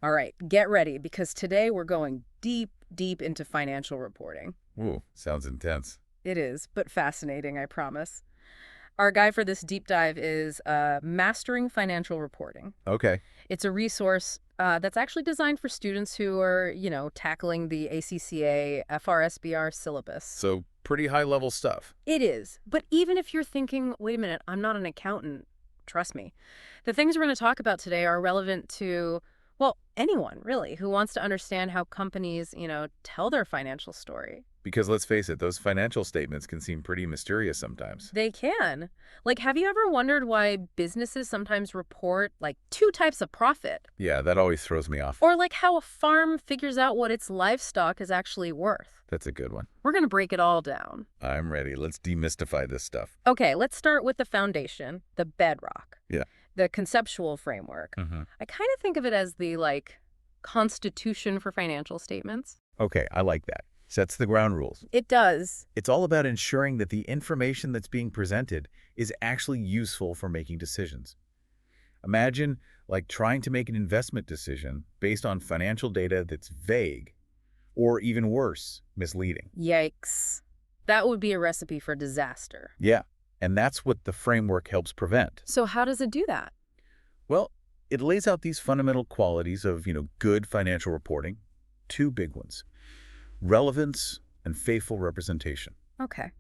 All right, get ready because today we're going deep, deep into financial reporting. Ooh, sounds intense. It is, but fascinating, I promise. Our guide for this deep dive is Mastering Financial Reporting. Okay. It's a resource that's actually designed for students who are, tackling the ACCA FR SBR syllabus. So pretty high level stuff. It is. But even if you're thinking, wait a minute, I'm not an accountant, trust me. The things we're going to talk about today are relevant to, well, anyone really who wants to understand how companies, tell their financial story. Because let's face it, those financial statements can seem pretty mysterious sometimes. They can. Like, have you ever wondered why businesses sometimes report, like, two types of profit? Yeah, that always throws me off. Or, like, how a farm figures out what its livestock is actually worth? That's a good one. We're going to break it all down. I'm ready. Let's demystify this stuff. Okay, let's start with the foundation, the bedrock. Yeah. The conceptual framework. I kind of think of it as the, constitution for financial statements. Okay, I like that. Sets the ground rules. It does. It's all about ensuring that the information that's being presented is actually useful for making decisions. Imagine, trying to make an investment decision based on financial data that's vague, or even worse, misleading. Yikes. That would be a recipe for disaster. Yeah, and that's what the framework helps prevent. So how does it do that? Well, it lays out these fundamental qualities of, good financial reporting, two big ones: relevance and faithful representation. Okay.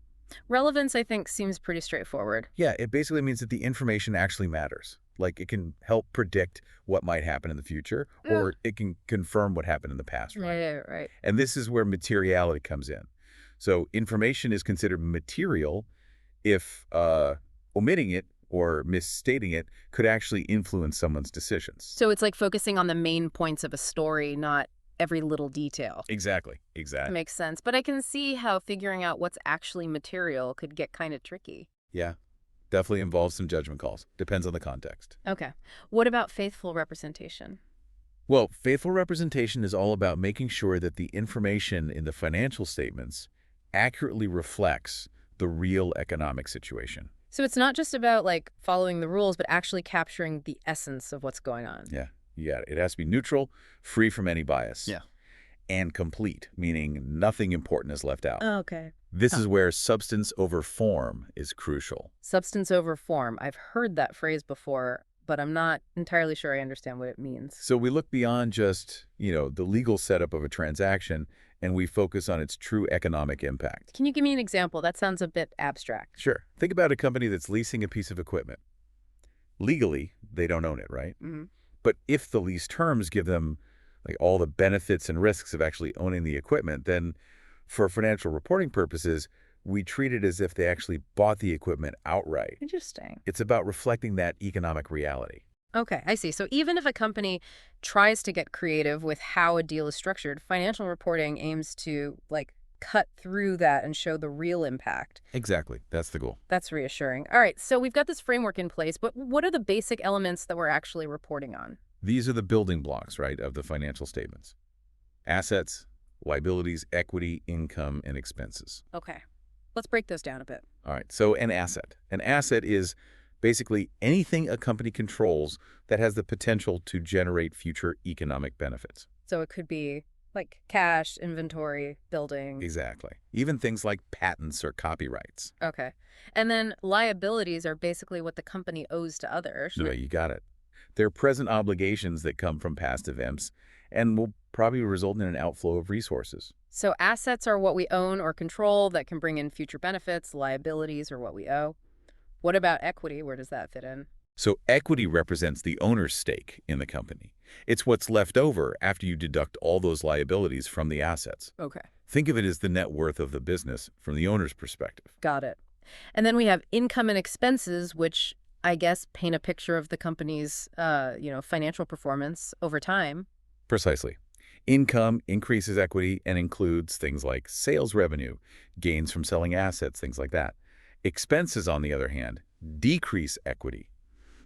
Relevance, I think, seems pretty straightforward. Yeah, it basically means that the information actually matters. Like, it can help predict what might happen in the future, or it can confirm what happened in the past. Right. And this is where materiality comes in. So information is considered material if omitting it or misstating it could actually influence someone's decisions. So it's like focusing on the main points of a story, not every little detail. Exactly. Makes sense. But I can see how figuring out what's actually material could get kind of tricky. Yeah, definitely involves some judgment calls. Depends on the context. Okay. What about faithful representation? Well, faithful representation is all about making sure that the information in the financial statements accurately reflects the real economic situation. So it's not just about, following the rules, but actually capturing the essence of what's going on. Yeah, it has to be neutral, free from any bias. Yeah. And complete, meaning nothing important is left out. Okay. This is where substance over form is crucial. Substance over form. I've heard that phrase before, but I'm not entirely sure I understand what it means. So we look beyond just, the legal setup of a transaction, and we focus on its true economic impact. Can you give me an example? That sounds a bit abstract. Sure. Think about a company that's leasing a piece of equipment. Legally, they don't own it, right? But if the lease terms give them all the benefits and risks of actually owning the equipment, then for financial reporting purposes, we treat it as if they actually bought the equipment outright. Interesting. It's about reflecting that economic reality. Okay, I see. So even if a company tries to get creative with how a deal is structured, financial reporting aims to, cut through that and show the real impact. Exactly. That's the goal. That's reassuring. All right, so we've got this framework in place, but what are the basic elements that we're actually reporting on? These are the building blocks, right, of the financial statements: assets, liabilities, equity, income, and expenses. Okay, let's break those down a bit. All right, so an asset. An asset is basically anything a company controls that has the potential to generate future economic benefits. So it could be cash, inventory, building. Exactly. Even things like patents or copyrights. Okay. And then liabilities are basically what the company owes to others. No, you got it. They're present obligations that come from past events and will probably result in an outflow of resources. So assets are what we own or control that can bring in future benefits. Liabilities are what we owe. What about equity? Where does that fit in? So equity represents the owner's stake in the company. It's what's left over after you deduct all those liabilities from the assets. Okay. Think of it as the net worth of the business from the owner's perspective. Got it. And then we have income and expenses, which I guess paint a picture of the company's, financial performance over time. Precisely. Income increases equity and includes things like sales revenue, gains from selling assets, things like that. Expenses, on the other hand, decrease equity.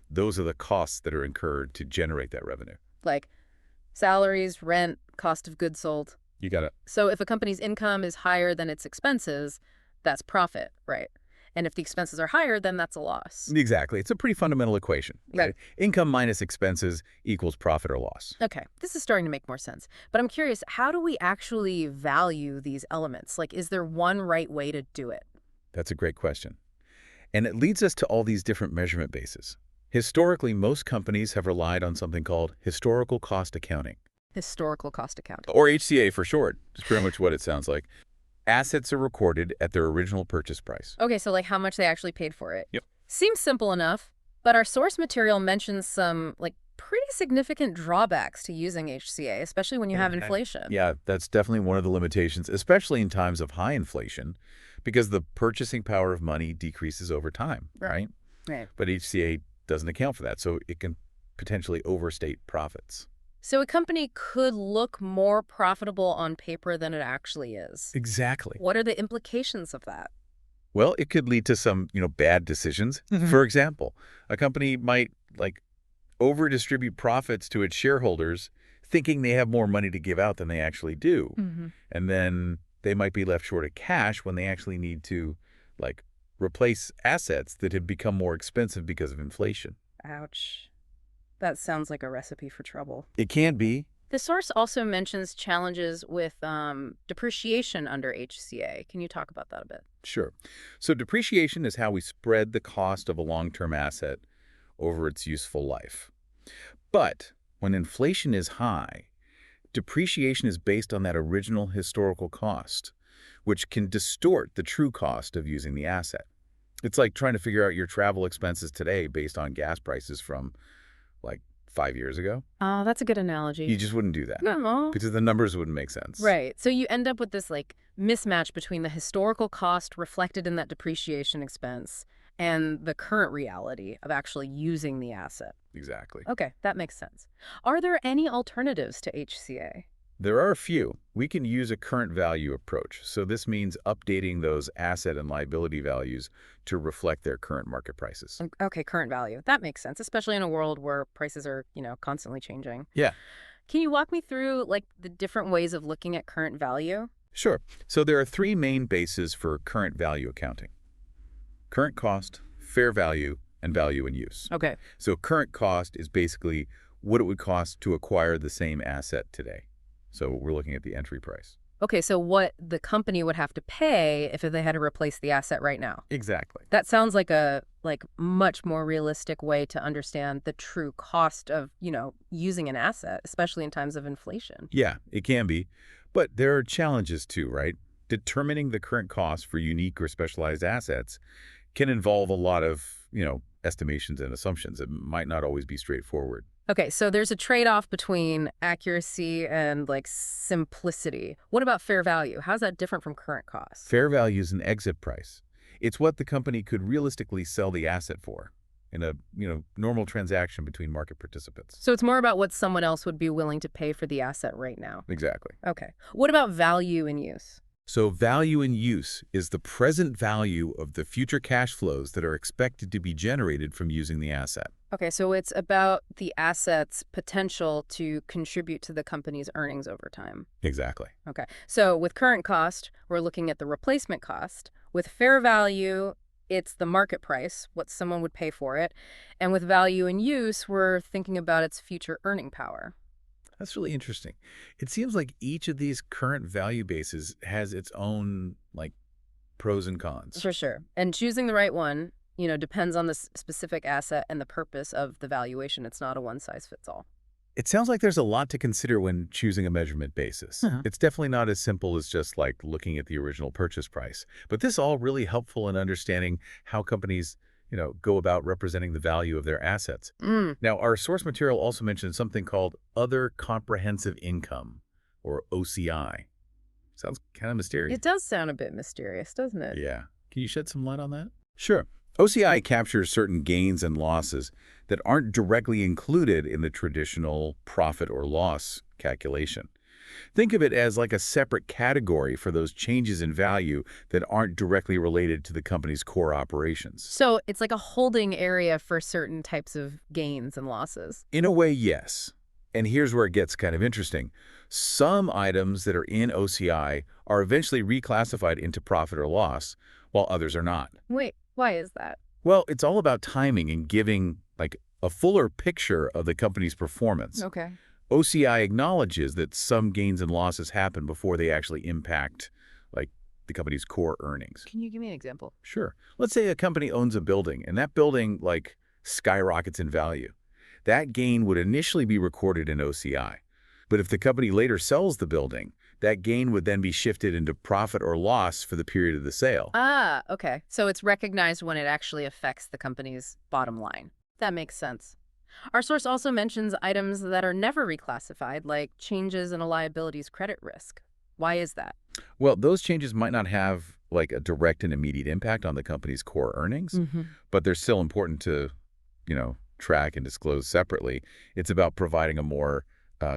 Those are the costs that are incurred to generate that revenue. Like salaries, rent, cost of goods sold. You got it. So if a company's income is higher than its expenses, that's profit, right? And if the expenses are higher, then that's a loss. Exactly. It's a pretty fundamental equation. Right. Income minus expenses equals profit or loss. Okay, this is starting to make more sense. But I'm curious, how do we actually value these elements? Like, is there one right way to do it? That's a great question. And it leads us to all these different measurement bases. Historically, most companies have relied on something called historical cost accounting. Historical cost accounting. Or HCA for short. It's pretty much what it sounds like. Assets are recorded at their original purchase price. Okay, so like how much they actually paid for it. Yep. Seems simple enough, but our source material mentions some like pretty significant drawbacks to using HCA, especially when you have inflation. Yeah, that's definitely one of the limitations, especially in times of high inflation, because the purchasing power of money decreases over time, right? Right. But HCA doesn't account for that, so it can potentially overstate profits. So a company could look more profitable on paper than it actually is. Exactly. What are the implications of that? Well, it could lead to some, bad decisions. For example, a company might over-distribute profits to its shareholders, thinking they have more money to give out than they actually do. And then they might be left short of cash when they actually need to, replace assets that have become more expensive because of inflation. Ouch. That sounds like a recipe for trouble. It can be. The source also mentions challenges with depreciation under HCA. Can you talk about that a bit? Sure. So depreciation is how we spread the cost of a long-term asset over its useful life. But when inflation is high, depreciation is based on that original historical cost, which can distort the true cost of using the asset. It's like trying to figure out your travel expenses today based on gas prices from 5 years ago. Oh, that's a good analogy. You just wouldn't do that. No. Because the numbers wouldn't make sense. Right. So you end up with this mismatch between the historical cost reflected in that depreciation expense and the current reality of actually using the asset. Exactly. Okay, that makes sense. Are there any alternatives to HCA? There are a few. We can use a current value approach. So this means updating those asset and liability values to reflect their current market prices. Okay, current value. That makes sense, especially in a world where prices are, constantly changing. Yeah. Can you walk me through the different ways of looking at current value? Sure. So there are three main bases for current value accounting: current cost, fair value, and value in use. Okay. So current cost is basically what it would cost to acquire the same asset today. So we're looking at the entry price. Okay, so what the company would have to pay if they had to replace the asset right now. Exactly. That sounds like a much more realistic way to understand the true cost of, using an asset, especially in times of inflation. Yeah, it can be. But there are challenges too, right? Determining the current cost for unique or specialized assets can involve a lot of, estimations and assumptions. It might not always be straightforward. Okay, so there's a trade-off between accuracy and simplicity. What about fair value? How's that different from current cost? Fair value is an exit price. It's what the company could realistically sell the asset for in a, normal transaction between market participants. So it's more about what someone else would be willing to pay for the asset right now. Exactly. Okay. What about value in use? So value in use is the present value of the future cash flows that are expected to be generated from using the asset. Okay, so it's about the asset's potential to contribute to the company's earnings over time. Exactly. Okay, so with current cost, we're looking at the replacement cost. With fair value, it's the market price, what someone would pay for it. And with value in use, we're thinking about its future earning power. That's really interesting. It seems like each of these current value bases has its own, pros and cons. For sure. And choosing the right one, depends on the specific asset and the purpose of the valuation. It's not a one-size-fits-all. It sounds like there's a lot to consider when choosing a measurement basis. It's definitely not as simple as just looking at the original purchase price. But this is all really helpful in understanding how companies go about representing the value of their assets. Now, our source material also mentions something called other comprehensive income, or OCI. Sounds kind of mysterious. It does sound a bit mysterious, doesn't it? Yeah. Can you shed some light on that? Sure. OCI captures certain gains and losses that aren't directly included in the traditional profit or loss calculation. Think of it as a separate category for those changes in value that aren't directly related to the company's core operations. So it's like a holding area for certain types of gains and losses. In a way, yes. And here's where it gets kind of interesting. Some items that are in OCI are eventually reclassified into profit or loss, while others are not. Wait, Why is that? Well, it's all about timing and giving like a fuller picture of the company's performance. Okay. OCI acknowledges that some gains and losses happen before they actually impact like the company's core earnings. Can you give me an example? Sure. Let's say a company owns a building and that building like skyrockets in value. That gain would initially be recorded in OCI. But if the company later sells the building, that gain would then be shifted into profit or loss for the period of the sale. Ah, okay. So it's recognized when it actually affects the company's bottom line. That makes sense. Our source also mentions items that are never reclassified, like changes in a liability's credit risk. Why is that? Well, those changes might not have like a direct and immediate impact on the company's core earnings, Mm-hmm. but they're still important to, track and disclose separately. It's about providing a more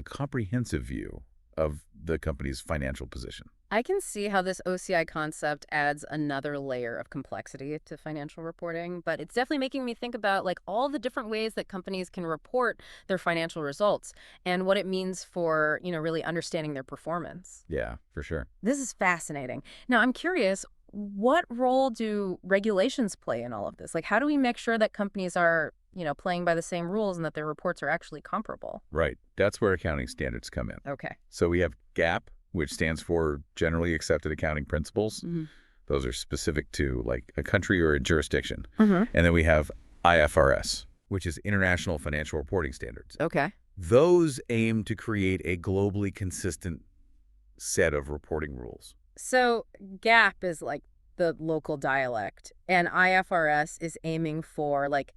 comprehensive view of the company's financial position. I can see how this OCI concept adds another layer of complexity to financial reporting, but it's definitely making me think about like all the different ways that companies can report their financial results and what it means for, really understanding their performance. Yeah, for sure. This is fascinating. Now, I'm curious, what role do regulations play in all of this? Like, how do we make sure that companies are, playing by the same rules and that their reports are actually comparable? Right. That's where accounting standards come in. Okay. So we have GAAP, which stands for Generally Accepted Accounting Principles. Mm-hmm. Those are specific to like a country or a jurisdiction. Mm-hmm. And then we have IFRS, which is International Financial Reporting Standards. Okay. Those aim to create a globally consistent set of reporting rules. So GAAP is like the local dialect, and IFRS is aiming for like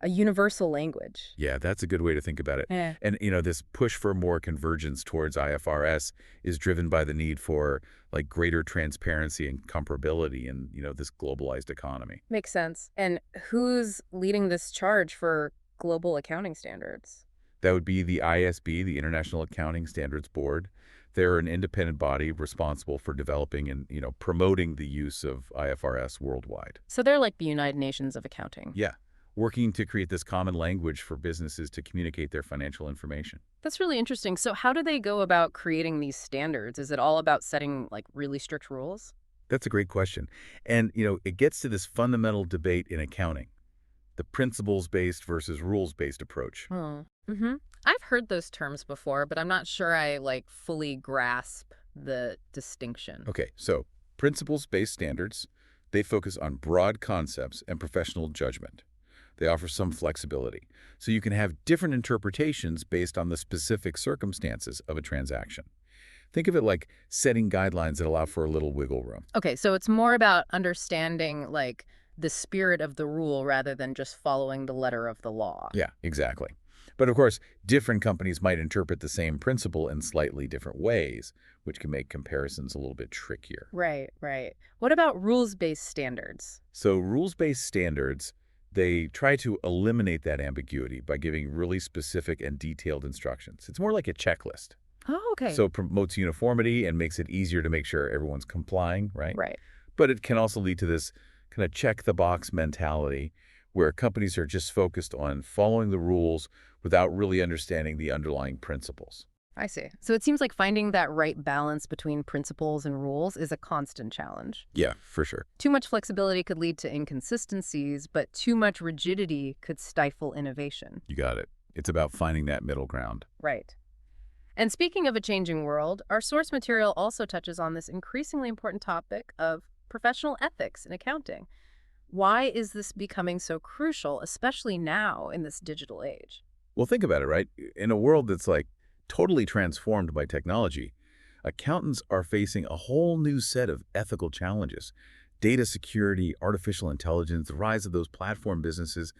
a universal language. Yeah, that's a good way to think about it. Yeah. And, this push for more convergence towards IFRS is driven by the need for like greater transparency and comparability in, this globalized economy. Makes sense. And who's leading this charge for global accounting standards? That would be the ISB, the International Accounting Standards Board. They're an independent body responsible for developing and, promoting the use of IFRS worldwide. So they're like the United Nations of accounting. Yeah, working to create this common language for businesses to communicate their financial information. That's really interesting. So how do they go about creating these standards? Is it all about setting like really strict rules? That's a great question. And, it gets to this fundamental debate in accounting, the principles-based versus rules-based approach. Oh. Mm-hmm. I've heard those terms before, but I'm not sure I like fully grasp the distinction. Okay, so principles-based standards, they focus on broad concepts and professional judgment. They offer some flexibility, so you can have different interpretations based on the specific circumstances of a transaction. Think of it like setting guidelines that allow for a little wiggle room. Okay, so it's more about understanding like the spirit of the rule rather than just following the letter of the law. Yeah, exactly. But of course, different companies might interpret the same principle in slightly different ways, which can make comparisons a little bit trickier. Right, right. What about rules-based standards? So rules-based standards, they try to eliminate that ambiguity by giving really specific and detailed instructions. It's more like a checklist. Oh, okay. So it promotes uniformity and makes it easier to make sure everyone's complying, right? Right. But it can also lead to this kind of check-the-box mentality where companies are just focused on following the rules without really understanding the underlying principles. I see. So it seems like finding that right balance between principles and rules is a constant challenge. Yeah, for sure. Too much flexibility could lead to inconsistencies, but too much rigidity could stifle innovation. You got it. It's about finding that middle ground. Right. And speaking of a changing world, our source material also touches on this increasingly important topic of professional ethics in accounting. Why is this becoming so crucial, especially now in this digital age? Well, think about it, right? In a world that's like totally transformed by technology, accountants are facing a whole new set of ethical challenges. Data security, artificial intelligence, the rise of those platform businesses.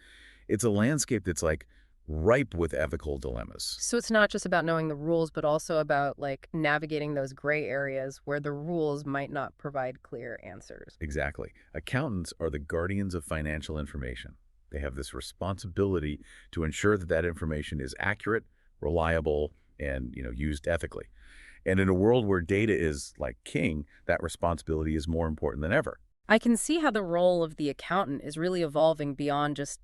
It's a landscape that's like ripe with ethical dilemmas. So it's not just about knowing the rules, but also about like navigating those gray areas where the rules might not provide clear answers. Exactly. Accountants are the guardians of financial information. They have this responsibility to ensure that that information is accurate, reliable, and used ethically. And in a world where data is like king, that responsibility is more important than ever. I can see how the role of the accountant is really evolving beyond just,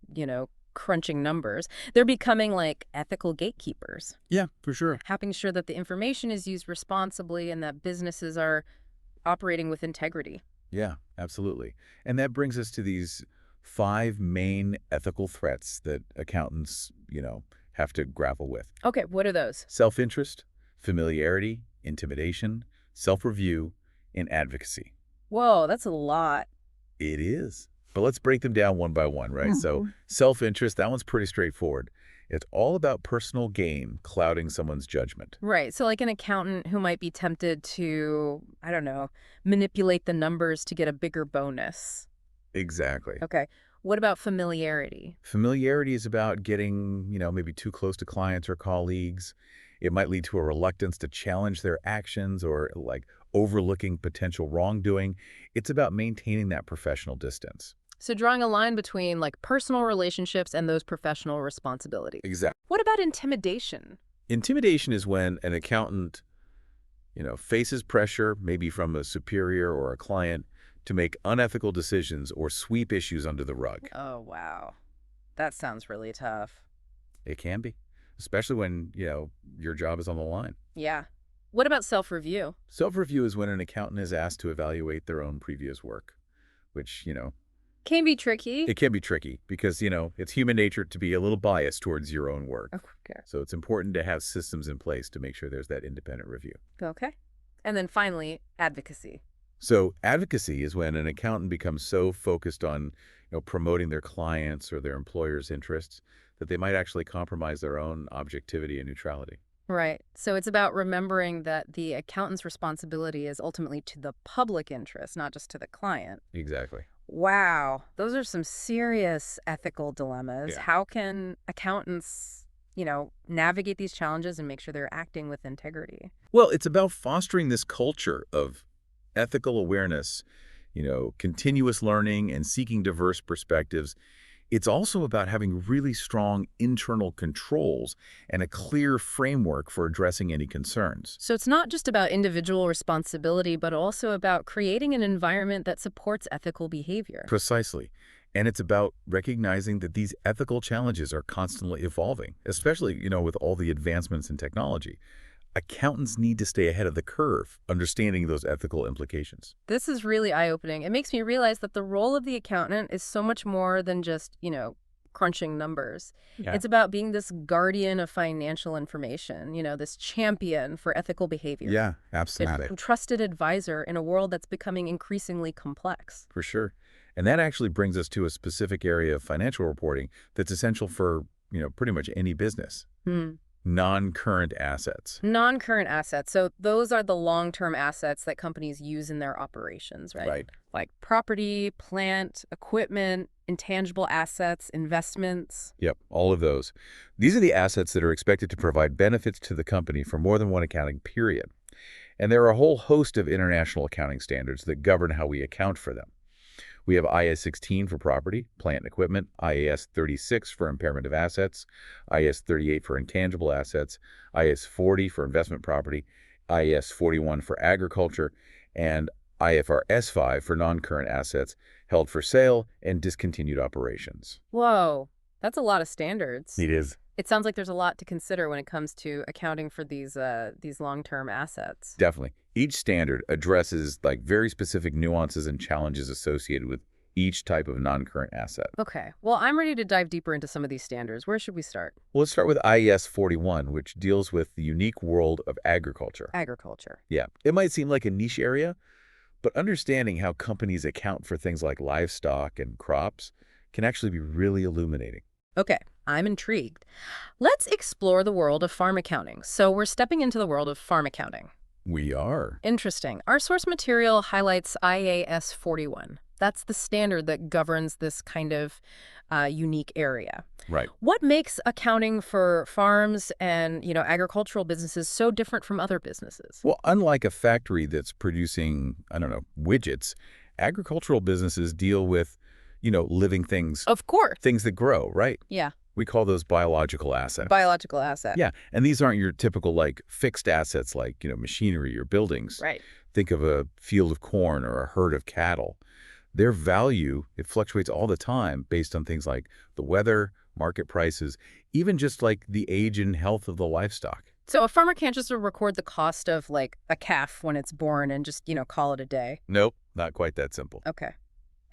crunching numbers. They're becoming like ethical gatekeepers, Yeah, for sure. helping sure that the information is used responsibly and that businesses are operating with integrity. Yeah, absolutely. And that brings us to these 5 main ethical threats that accountants, have to grapple with. Okay, what are those? Self-interest, familiarity, intimidation, self-review, and advocacy. Whoa, that's a lot. It is. But let's break them down one by one, right? So self-interest, that one's pretty straightforward. It's all about personal gain clouding someone's judgment. Right. So like an accountant who might be tempted to, I don't know, manipulate the numbers to get a bigger bonus. Exactly. Okay. What about familiarity? Familiarity is about getting, maybe too close to clients or colleagues. It might lead to a reluctance to challenge their actions or like overlooking potential wrongdoing. It's about maintaining that professional distance. So drawing a line between like personal relationships and those professional responsibilities. Exactly. What about intimidation? Intimidation is when an accountant, faces pressure, maybe from a superior or a client, to make unethical decisions or sweep issues under the rug. Oh, wow. That sounds really tough. It can be, especially when, your job is on the line. Yeah. What about self-review? Self-review is when an accountant is asked to evaluate their own previous work, which, Can be tricky. it can be tricky because, it's human nature to be a little biased towards your own work. Okay. So it's important to have systems in place to make sure there's that independent review. Okay. And then finally, advocacy. So advocacy is when an accountant becomes so focused on, promoting their clients or their employer's interests that they might actually compromise their own objectivity and neutrality. Right. So it's about remembering that the accountant's responsibility is ultimately to the public interest, not just to the client. Exactly. Wow. Those are some serious ethical dilemmas. Yeah. How can accountants, navigate these challenges and make sure they're acting with integrity? Well, it's about fostering this culture of ethical awareness, continuous learning and seeking diverse perspectives. It's also about having really strong internal controls and a clear framework for addressing any concerns. So it's not just about individual responsibility, but also about creating an environment that supports ethical behavior. Precisely. And it's about recognizing that these ethical challenges are constantly evolving, especially, with all the advancements in technology. Accountants need to stay ahead of the curve, understanding those ethical implications. This is really eye-opening. It makes me realize that the role of the accountant is so much more than just, crunching numbers. Yeah. It's about being this guardian of financial information, this champion for ethical behavior. Yeah, absolutely. A trusted advisor in a world that's becoming increasingly complex. For sure. And that actually brings us to a specific area of financial reporting that's essential for, pretty much any business. Non-current assets. Non-current assets. So those are the long-term assets that companies use in their operations, right? Right. Like property, plant, equipment, intangible assets, investments. Yep, all of those. These are the assets that are expected to provide benefits to the company for more than one accounting period. And there are a whole host of international accounting standards that govern how we account for them. We have IAS 16 for property, plant and equipment, IAS 36 for impairment of assets, IAS 38 for intangible assets, IAS 40 for investment property, IAS 41 for agriculture, and IFRS 5 for non-current assets held for sale and discontinued operations. Whoa, that's a lot of standards. It is. It sounds like there's a lot to consider when it comes to accounting for these long-term assets. Definitely. Each standard addresses very specific nuances and challenges associated with each type of non-current asset. Okay, well, I'm ready to dive deeper into some of these standards. Where should we start? Well, let's start with IAS 41, which deals with the unique world of agriculture. Agriculture. Yeah, it might seem like a niche area, but understanding how companies account for things like livestock and crops can actually be really illuminating. Okay, I'm intrigued. Let's explore the world of farm accounting. So we're stepping into the world of farm accounting. We are. Interesting. Our source material highlights IAS 41. That's the standard that governs this kind of unique area. Right. What makes accounting for farms and, agricultural businesses so different from other businesses? Well, unlike a factory that's producing, widgets, agricultural businesses deal with, living things. Of course. Things that grow, right? Yeah. We call those biological assets. Biological asset. Yeah, and these aren't your typical fixed assets like, machinery or buildings. Right. Think of a field of corn or a herd of cattle. Their value, it fluctuates all the time based on things like the weather, market prices, even just the age and health of the livestock. So a farmer can't just record the cost of a calf when it's born and just, call it a day. Nope, not quite that simple. Okay.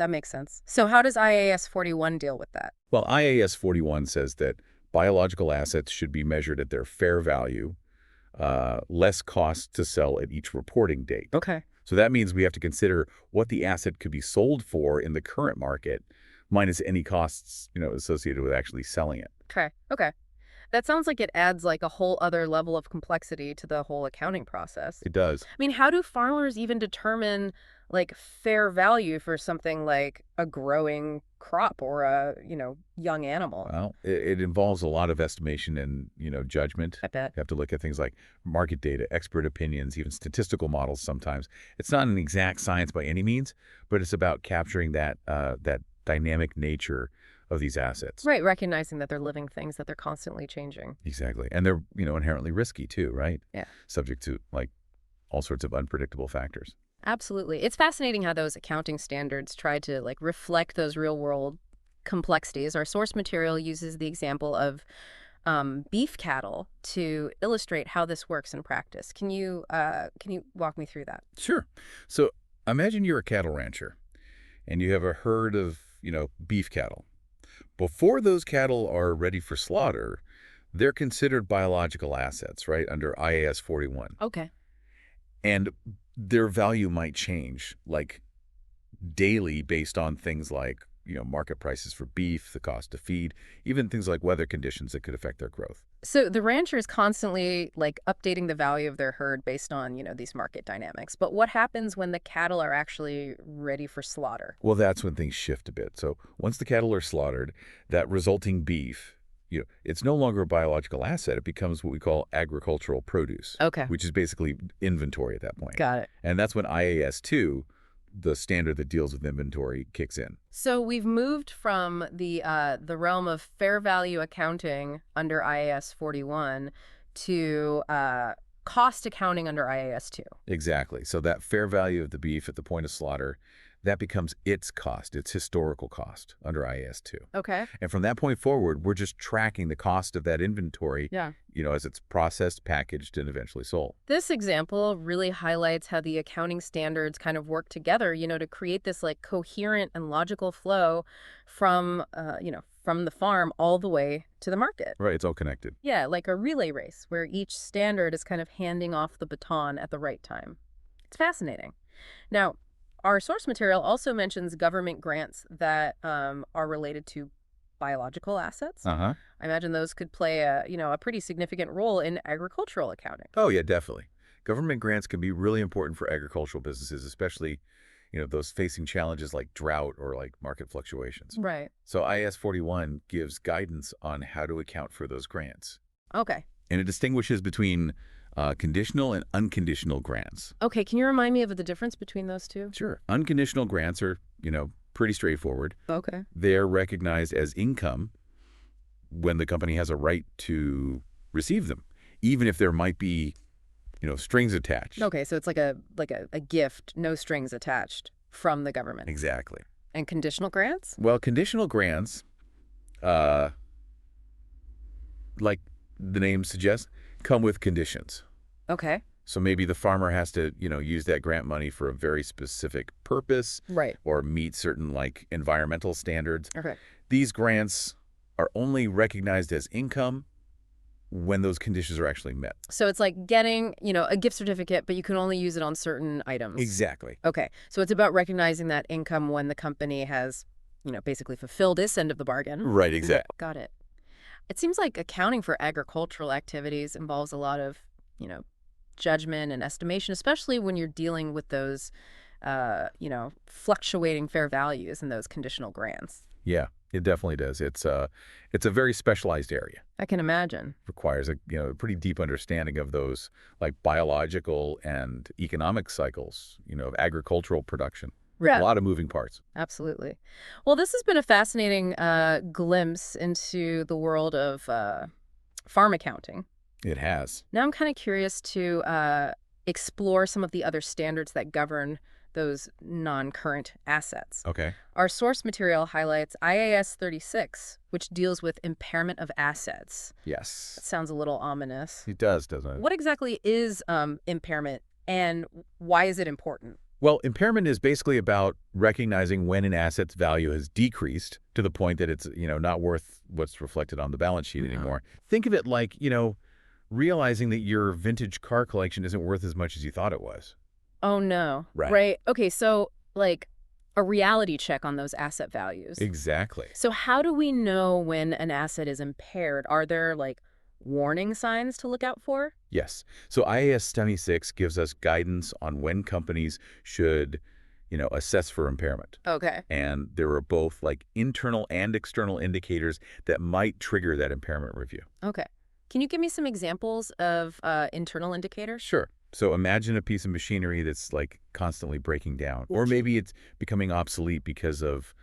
That makes sense. So how does IAS 41 deal with that? Well, IAS 41 says that biological assets should be measured at their fair value, less cost to sell at each reporting date. Okay. So that means we have to consider what the asset could be sold for in the current market, minus any costs, associated with actually selling it. Okay. Okay. That sounds like it adds like a whole other level of complexity to the whole accounting process. It does. I mean, how do farmers even determine like fair value for something like a growing crop or a, young animal? Well, it involves a lot of estimation and, judgment. I bet. You have to look at things like market data, expert opinions, even statistical models sometimes. It's not an exact science by any means, but it's about capturing that dynamic nature of these assets. Right, recognizing that they're living things, that they're constantly changing. Exactly. And they're, inherently risky too, right? Yeah. Subject to like all sorts of unpredictable factors. Absolutely. It's fascinating how those accounting standards try to like reflect those real world complexities. Our source material uses the example of beef cattle to illustrate how this works in practice. Can you walk me through that? Sure. So imagine you're a cattle rancher and you have a herd of, beef cattle. Before those cattle are ready for slaughter, they're considered biological assets, right, under IAS 41. Okay. And their value might change, like daily based on things like, market prices for beef, the cost of feed, even things like weather conditions that could affect their growth. So the rancher is constantly like updating the value of their herd based on, these market dynamics. But what happens when the cattle are actually ready for slaughter? Well, that's when things shift a bit. So once the cattle are slaughtered, that resulting beef, it's no longer a biological asset. It becomes what we call agricultural produce, Okay. which is basically inventory at that point. Got it. And that's when IAS 2, the standard that deals with inventory, kicks in. So we've moved from the realm of fair value accounting under IAS 41 to cost accounting under IAS 2. Exactly. So that fair value of the beef at the point of slaughter, that becomes its cost, its historical cost under IAS 2. Okay. And from that point forward, we're just tracking the cost of that inventory, Yeah. as it's processed, packaged, and eventually sold. This example really highlights how the accounting standards kind of work together, to create this like coherent and logical flow from, from the farm all the way to the market. Right, it's all connected. Yeah, like a relay race where each standard is kind of handing off the baton at the right time. It's fascinating. Now, our source material also mentions government grants that are related to biological assets. Uh-huh. I imagine those could play a pretty significant role in agricultural accounting. Oh, yeah, definitely. Government grants can be really important for agricultural businesses, especially, those facing challenges like drought or like market fluctuations. Right. So IAS 41 gives guidance on how to account for those grants. Okay. And it distinguishes between conditional and unconditional grants. Okay, can you remind me of the difference between those two? Sure. Unconditional grants are, pretty straightforward. Okay. They're recognized as income when the company has a right to receive them, even if there might be, strings attached. Okay, so it's like a gift, no strings attached from the government. Exactly. And conditional grants? Well, conditional grants, like the name suggests, come with conditions. Okay. So maybe the farmer has to, use that grant money for a very specific purpose. Right. Or meet certain like environmental standards. Okay. These grants are only recognized as income when those conditions are actually met. So it's like getting, a gift certificate, but you can only use it on certain items. Exactly. Okay. So it's about recognizing that income when the company has, basically fulfilled its end of the bargain. Right, exactly. Got it. It seems like accounting for agricultural activities involves a lot of, judgment and estimation, especially when you're dealing with those, fluctuating fair values and those conditional grants. Yeah, it definitely does. It's a very specialized area. I can imagine. Requires a pretty deep understanding of those like biological and economic cycles, of agricultural production. Yeah. A lot of moving parts. Absolutely. Well, this has been a fascinating glimpse into the world of farm accounting. It has. Now I'm kind of curious to explore some of the other standards that govern those non-current assets. Okay. Our source material highlights IAS 36, which deals with impairment of assets. Yes. That sounds a little ominous. It does, doesn't it? What exactly is impairment, and why is it important? Well, impairment is basically about recognizing when an asset's value has decreased to the point that it's, not worth what's reflected on the balance sheet anymore. Think of it like, realizing that your vintage car collection isn't worth as much as you thought it was. Oh, no. Right. Right. Okay, so, like, a reality check on those asset values. Exactly. So how do we know when an asset is impaired? Are there, like, warning signs to look out for? Yes. So IAS 76 gives us guidance on when companies should, assess for impairment. Okay. And there are both like internal and external indicators that might trigger that impairment review. Okay. Can you give me some examples of internal indicators? Sure. So imagine a piece of machinery that's like constantly breaking down, or maybe it's becoming obsolete because of,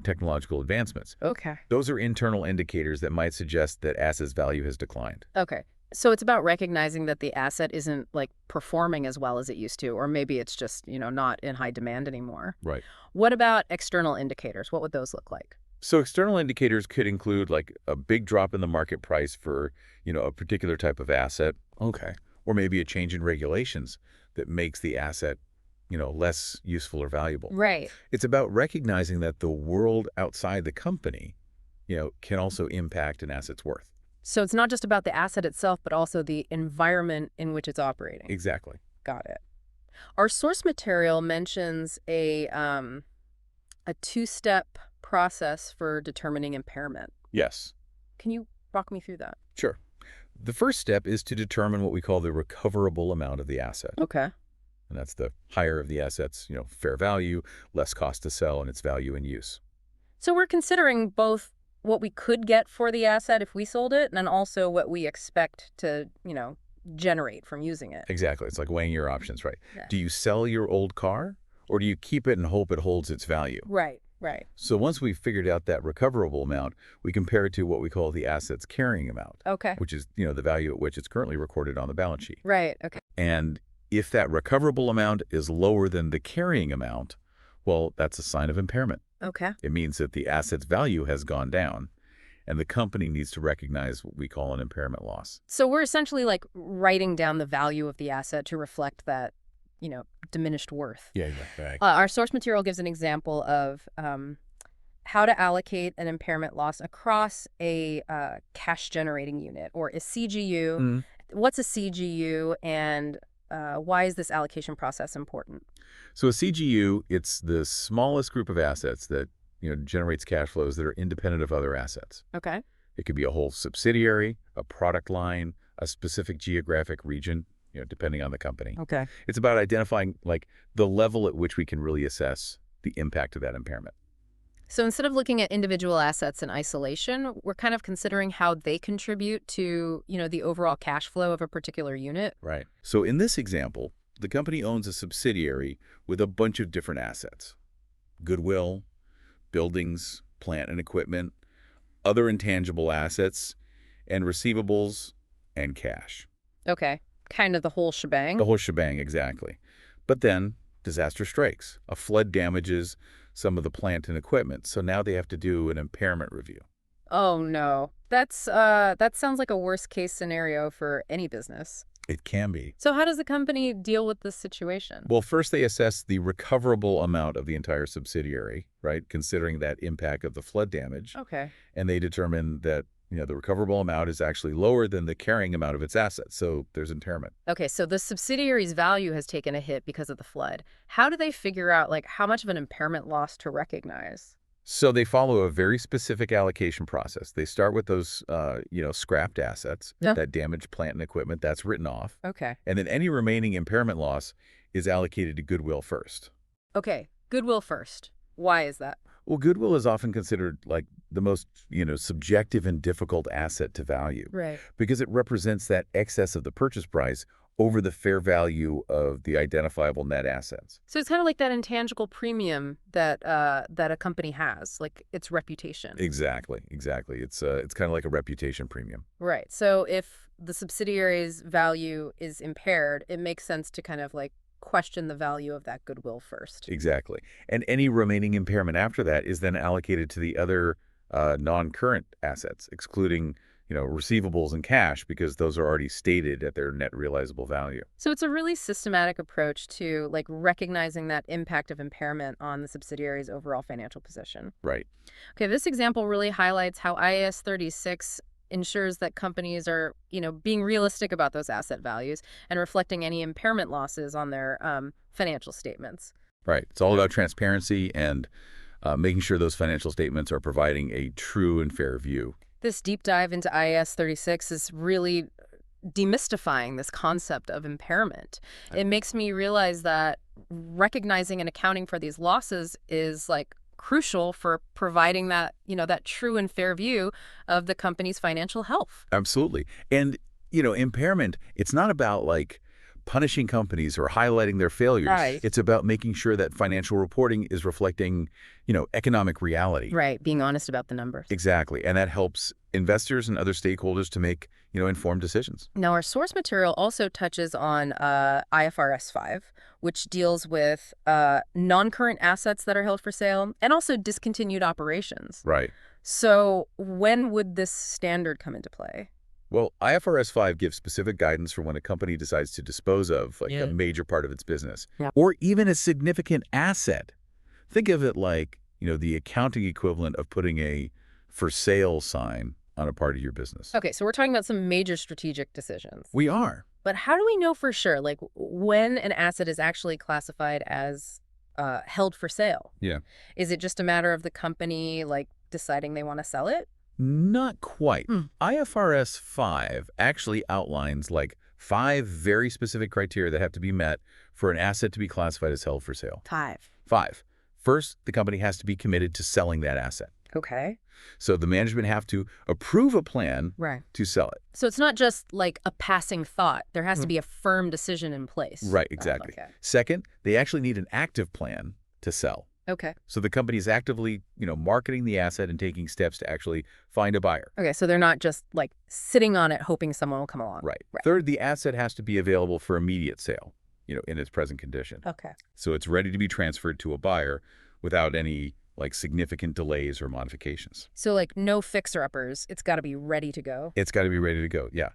technological advancements. Okay. Those are internal indicators that might suggest that assets value has declined. Okay. So it's about recognizing that the asset isn't, like, performing as well as it used to, or maybe it's just, not in high demand anymore. Right. What about external indicators? What would those look like? So external indicators could include like a big drop in the market price for, a particular type of asset. Okay. Or maybe a change in regulations that makes the asset, less useful or valuable. Right. It's about recognizing that the world outside the company, can also impact an asset's worth. So it's not just about the asset itself, but also the environment in which it's operating. Exactly. Got it. Our source material mentions a two-step process for determining impairment. Yes. Can you walk me through that? Sure. The first step is to determine what we call the recoverable amount of the asset. Okay. And that's the higher of the asset's, fair value, less cost to sell, and its value in use. So we're considering both what we could get for the asset if we sold it, and also what we expect to, generate from using it. Exactly. It's like weighing your options, right? Yeah. Do you sell your old car, or do you keep it and hope it holds its value? Right, right. So once we've figured out that recoverable amount, we compare it to what we call the asset's carrying amount, Okay. which is, the value at which it's currently recorded on the balance sheet. Right, okay. And if that recoverable amount is lower than the carrying amount, well, that's a sign of impairment. Okay. It means that the asset's value has gone down, and the company needs to recognize what we call an impairment loss. So we're essentially, like, writing down the value of the asset to reflect that, diminished worth. Yeah, right. Our source material gives an example of how to allocate an impairment loss across a cash-generating unit, or a CGU. Mm. What's a CGU, and why is this allocation process important? So a CGU, it's the smallest group of assets that, generates cash flows that are independent of other assets. Okay. It could be a whole subsidiary, a product line, a specific geographic region, depending on the company. Okay. It's about identifying like the level at which we can really assess the impact of that impairment. So instead of looking at individual assets in isolation, we're kind of considering how they contribute to, the overall cash flow of a particular unit. Right. So in this example, the company owns a subsidiary with a bunch of different assets: goodwill, buildings, plant and equipment, other intangible assets, and receivables and cash. Okay. Kind of the whole shebang. The whole shebang, exactly. But then disaster strikes. A flood damages some of the plant and equipment, so now they have to do an impairment review. Oh, no. That sounds like a worst-case scenario for any business. It can be. So how does the company deal with this situation? Well, first they assess the recoverable amount of the entire subsidiary, right, considering that impact of the flood damage. Okay. And they determine that, the recoverable amount is actually lower than the carrying amount of its assets, so there's impairment. Okay, so the subsidiary's value has taken a hit because of the flood. How do they figure out, like, how much of an impairment loss to recognize? So they follow a very specific allocation process. They start with those, scrapped assets, Yeah. that damaged plant and equipment, that's written off. Okay. And then any remaining impairment loss is allocated to goodwill first. Okay, goodwill first. Why is that? Well, goodwill is often considered like the most, subjective and difficult asset to value Right. because it represents that excess of the purchase price over the fair value of the identifiable net assets. So it's kind of like that intangible premium that a company has, like its reputation. Exactly. It's kind of like a reputation premium. Right. So if the subsidiary's value is impaired, it makes sense to kind of like question the value of that goodwill first. Exactly. And any remaining impairment after that is then allocated to the other non-current assets, excluding, receivables and cash because those are already stated at their net realizable value. So it's a really systematic approach to like recognizing that impact of impairment on the subsidiary's overall financial position. Right. Okay, this example really highlights how IAS 36 ensures that companies are, being realistic about those asset values and reflecting any impairment losses on their financial statements. Right. It's all about transparency and making sure those financial statements are providing a true and fair view. This deep dive into IAS 36 is really demystifying this concept of impairment. It makes me realize that recognizing and accounting for these losses is like crucial for providing that, that true and fair view of the company's financial health. Absolutely. And, impairment, it's not about like punishing companies or highlighting their failures. Right. It's about making sure that financial reporting is reflecting, economic reality. Right. Being honest about the numbers. Exactly. And that helps investors and other stakeholders to make, informed decisions. Now, our source material also touches on IFRS 5, which deals with non-current assets that are held for sale and also discontinued operations. Right. So when would this standard come into play? Well, IFRS 5 gives specific guidance for when a company decides to dispose of a major part of its business or even a significant asset. Think of it like, the accounting equivalent of putting a for sale sign on a part of your business. Okay, so we're talking about some major strategic decisions. We are. But how do we know for sure, like, when an asset is actually classified as held for sale? Yeah. Is it just a matter of the company, like, deciding they want to sell it? Not quite. IFRS 5 actually outlines like 5 very specific criteria that have to be met for an asset to be classified as held for sale. 5. First, the company has to be committed to selling that asset. Okay. So the management have to approve a plan to sell it. So it's not just like a passing thought. There has to be a firm decision in place. Right, exactly. Okay. Second, they actually need an active plan to sell. Okay. So the company is actively, marketing the asset and taking steps to actually find a buyer. Okay, so they're not just like sitting on it hoping someone will come along. Right. Third, the asset has to be available for immediate sale, in its present condition. Okay. So it's ready to be transferred to a buyer without any like significant delays or modifications. So like no fixer-uppers. It's got to be ready to go. It's got to be ready to go, yeah.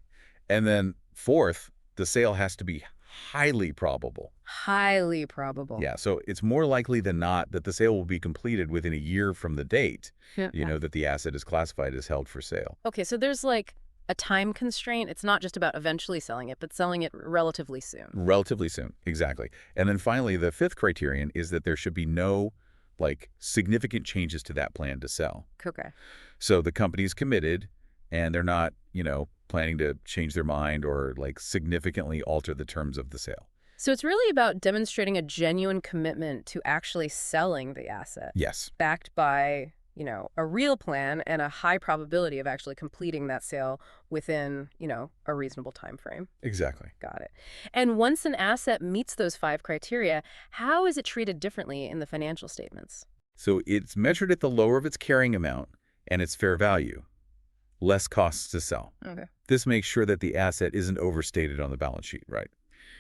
And then fourth, the sale has to be highly probable. Highly probable. Yeah, so it's more likely than not that the sale will be completed within a year from the date, that the asset is classified as held for sale. Okay, so there's like a time constraint. It's not just about eventually selling it, but selling it relatively soon. Relatively soon, exactly. And then finally, the fifth criterion is that there should be no like significant changes to that plan to sell. Okay. So the company's committed and they're not, planning to change their mind or like significantly alter the terms of the sale. So it's really about demonstrating a genuine commitment to actually selling the asset. Yes. Backed by, a real plan and a high probability of actually completing that sale within, a reasonable time frame. Exactly. Got it. And once an asset meets those 5 criteria, how is it treated differently in the financial statements? So it's measured at the lower of its carrying amount and its fair value. Less costs to sell. Okay. This makes sure that the asset isn't overstated on the balance sheet, right?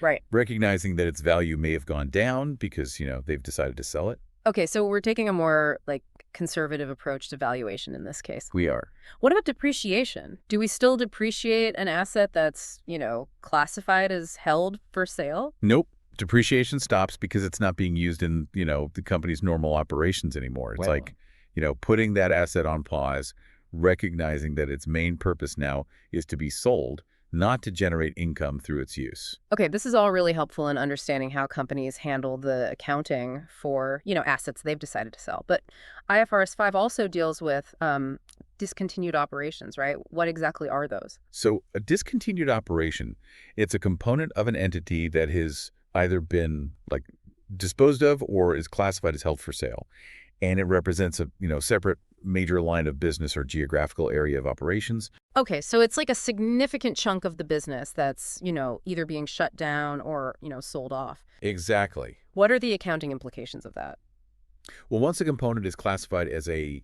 Right. Recognizing that its value may have gone down because, they've decided to sell it. Okay, so we're taking a more like conservative approach to valuation in this case. We are. What about depreciation? Do we still depreciate an asset that's, classified as held for sale? Nope. Depreciation stops because it's not being used in, the company's normal operations anymore. It's like, putting that asset on pause, recognizing that its main purpose now is to be sold, not to generate income through its use. Okay, this is all really helpful in understanding how companies handle the accounting for, assets they've decided to sell. But IFRS 5 also deals with discontinued operations, right? What exactly are those? So a discontinued operation, it's a component of an entity that has either been like disposed of or is classified as held for sale. And it represents a, separate major line of business or geographical area of operations. Okay, so it's like a significant chunk of the business that's, either being shut down or, sold off. Exactly. What are the accounting implications of that? Well, once a component is classified as a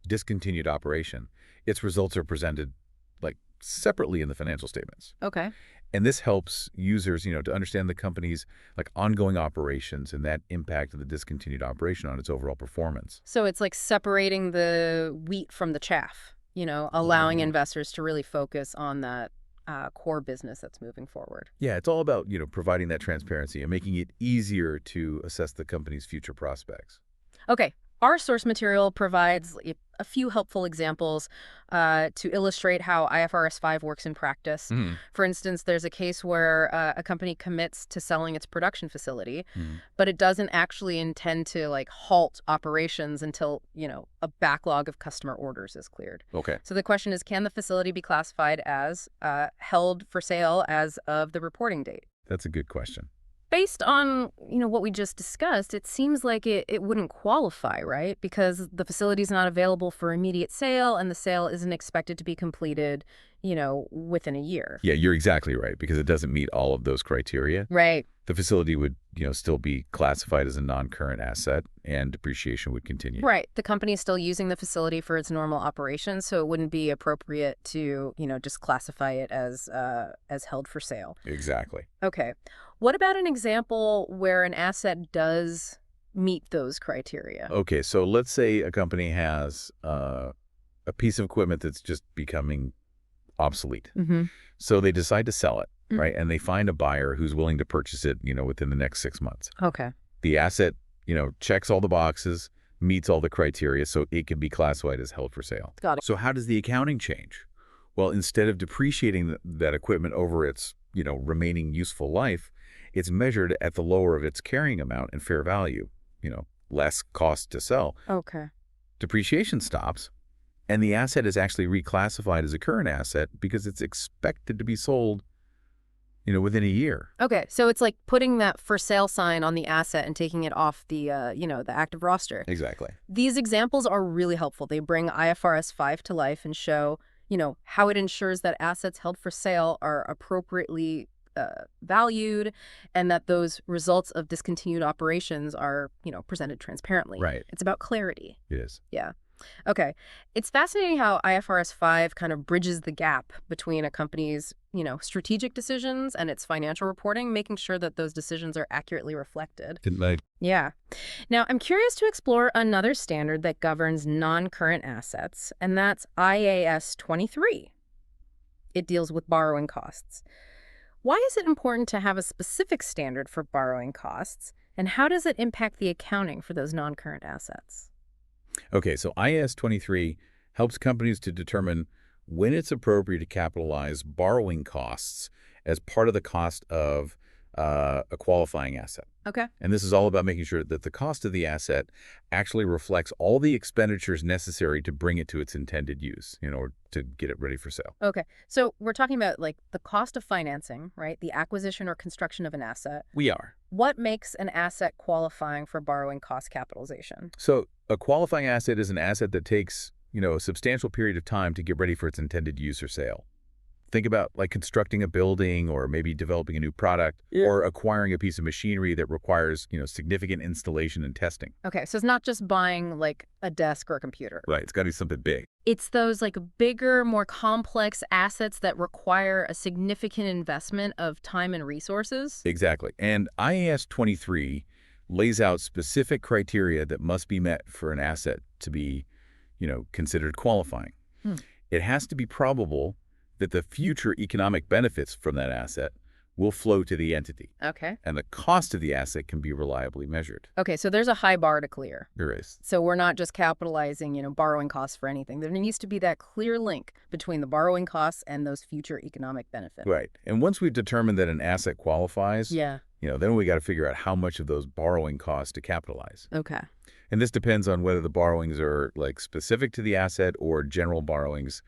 discontinued operation, its results are presented like separately in the financial statements. Okay. And this helps users, to understand the company's like ongoing operations and that impact of the discontinued operation on its overall performance. So it's like separating the wheat from the chaff. allowing investors to really focus on that core business that's moving forward. Yeah, it's all about, providing that transparency and making it easier to assess the company's future prospects. Okay, our source material provides a few helpful examples to illustrate how IFRS 5 works in practice. Hmm. For instance, there's a case where a company commits to selling its production facility, Hmm. but it doesn't actually intend to halt operations until, a backlog of customer orders is cleared. Okay. So the question is, can the facility be classified as held for sale as of the reporting date? That's a good question. Based on, what we just discussed, it seems like it wouldn't qualify, right? Because the facility is not available for immediate sale and the sale isn't expected to be completed, within a year. Yeah, you're exactly right, because it doesn't meet all of those criteria. Right. The facility would, still be classified as a non-current asset, and depreciation would continue. Right. The company is still using the facility for its normal operations, so it wouldn't be appropriate to, just classify it as held for sale. Exactly. Okay. What about an example where an asset does meet those criteria? Okay, so let's say a company has a piece of equipment that's just becoming obsolete. Mm-hmm. So they decide to sell it, right? And they find a buyer who's willing to purchase it, within the next 6 months. Okay. The asset, checks all the boxes, meets all the criteria, so it can be classified as held for sale. Got it. So how does the accounting change? Well, instead of depreciating that equipment over its, remaining useful life, it's measured at the lower of its carrying amount and fair value, less cost to sell. Okay. Depreciation stops, and the asset is actually reclassified as a current asset because it's expected to be sold, within a year. Okay, so it's like putting that for sale sign on the asset and taking it off the, the active roster. Exactly. These examples are really helpful. They bring IFRS 5 to life and show, how it ensures that assets held for sale are appropriately valued and that those results of discontinued operations are, presented transparently. Right. It's about clarity. It is. Yeah. Okay. It's fascinating how IFRS 5 kind of bridges the gap between a company's, strategic decisions and its financial reporting, making sure that those decisions are accurately reflected. Didn't I? Yeah. Now, I'm curious to explore another standard that governs non-current assets, and that's IAS 23. It deals with borrowing costs. Why is it important to have a specific standard for borrowing costs, and how does it impact the accounting for those non-current assets? Okay, so IAS 23 helps companies to determine when it's appropriate to capitalize borrowing costs as part of the cost of a qualifying asset. Okay. And this is all about making sure that the cost of the asset actually reflects all the expenditures necessary to bring it to its intended use, or to get it ready for sale. Okay. So we're talking about the cost of financing, right? The acquisition or construction of an asset. We are. What makes an asset qualifying for borrowing cost capitalization? So a qualifying asset is an asset that takes, a substantial period of time to get ready for its intended use or sale. Think about constructing a building or maybe developing a new product or acquiring a piece of machinery that requires, significant installation and testing. Okay, so it's not just buying a desk or a computer. Right, it's got to be something big. It's those bigger, more complex assets that require a significant investment of time and resources. Exactly. And IAS 23 lays out specific criteria that must be met for an asset to be, considered qualifying. It has to be probable that the future economic benefits from that asset will flow to the entity. Okay. And the cost of the asset can be reliably measured. Okay, so there's a high bar to clear. There is. So we're not just capitalizing, borrowing costs for anything. There needs to be that clear link between the borrowing costs and those future economic benefits. Right. And once we've determined that an asset qualifies, then we got to figure out how much of those borrowing costs to capitalize. Okay. And this depends on whether the borrowings are specific to the asset or general borrowings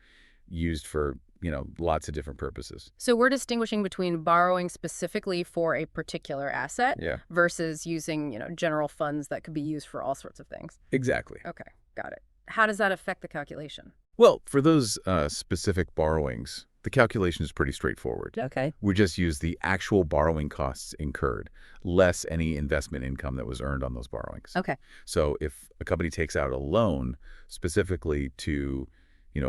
used for lots of different purposes. So we're distinguishing between borrowing specifically for a particular asset versus using, general funds that could be used for all sorts of things. Exactly. Okay, got it. How does that affect the calculation? Well, for those specific borrowings, the calculation is pretty straightforward. Okay. We just use the actual borrowing costs incurred, less any investment income that was earned on those borrowings. Okay. So if a company takes out a loan specifically to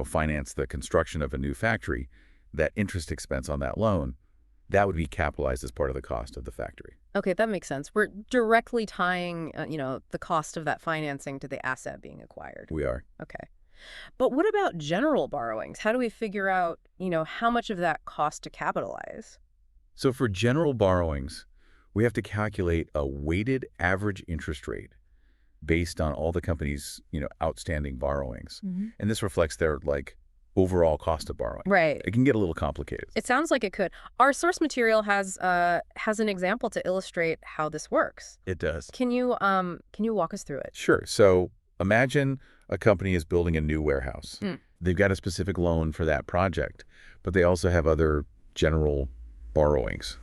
finance the construction of a new factory, that interest expense on that loan, that would be capitalized as part of the cost of the factory. Okay, that makes sense. We're directly tying, the cost of that financing to the asset being acquired. We are. Okay. But what about general borrowings? How do we figure out, how much of that costs to capitalize? So for general borrowings, we have to calculate a weighted average interest rate based on all the company's, outstanding borrowings. And this reflects their, overall cost of borrowing. Right. It can get a little complicated. It sounds like it could. Our source material has an example to illustrate how this works. It does. Can you walk us through it? Sure. So imagine a company is building a new warehouse. They've got a specific loan for that project, but they also have other general borrowings,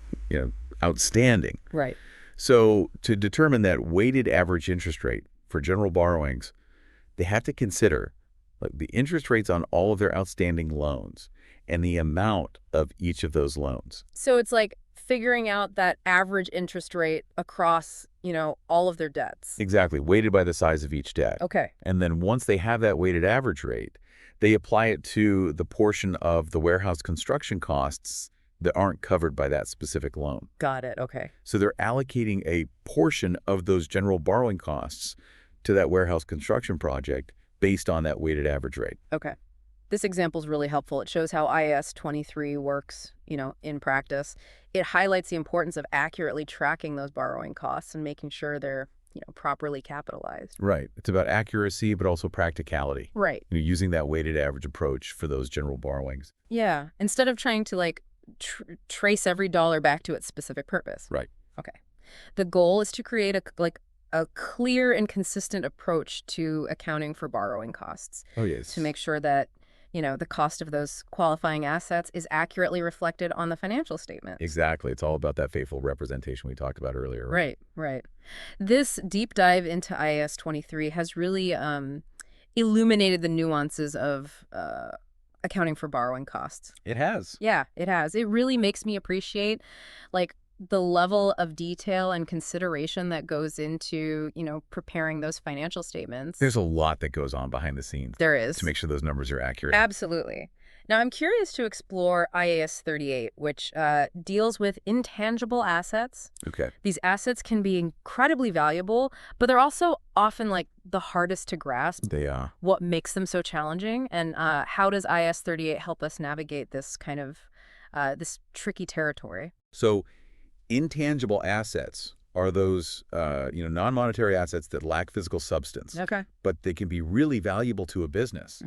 outstanding. Right. So to determine that weighted average interest rate for general borrowings, they have to consider the interest rates on all of their outstanding loans and the amount of each of those loans. So it's like figuring out that average interest rate across, all of their debts. Exactly, weighted by the size of each debt. Okay. And then once they have that weighted average rate, they apply it to the portion of the warehouse construction costs that aren't covered by that specific loan. Got it. Okay. So they're allocating a portion of those general borrowing costs to that warehouse construction project based on that weighted average rate. Okay. This example is really helpful. It shows how IAS 23 works, in practice. It highlights the importance of accurately tracking those borrowing costs and making sure they're, properly capitalized. Right. It's about accuracy, but also practicality. Right. Using that weighted average approach for those general borrowings. Yeah. Instead of trying to trace every dollar back to its specific purpose. Right. Okay. The goal is to create a clear and consistent approach to accounting for borrowing costs. Oh, yes. To make sure that, the cost of those qualifying assets is accurately reflected on the financial statements. Exactly. It's all about that faithful representation we talked about earlier. Right. This deep dive into IAS 23 has really illuminated the nuances of accounting for borrowing costs. It has. Yeah, it has. It really makes me appreciate, the level of detail and consideration that goes into, preparing those financial statements. There's a lot that goes on behind the scenes. There is. To make sure those numbers are accurate. Absolutely. Now, I'm curious to explore IAS 38, which deals with intangible assets. Okay. These assets can be incredibly valuable, but they're also often the hardest to grasp. They are. What makes them so challenging? And how does IAS 38 help us navigate this kind of this tricky territory? So intangible assets are those, non-monetary assets that lack physical substance. Okay. But they can be really valuable to a business.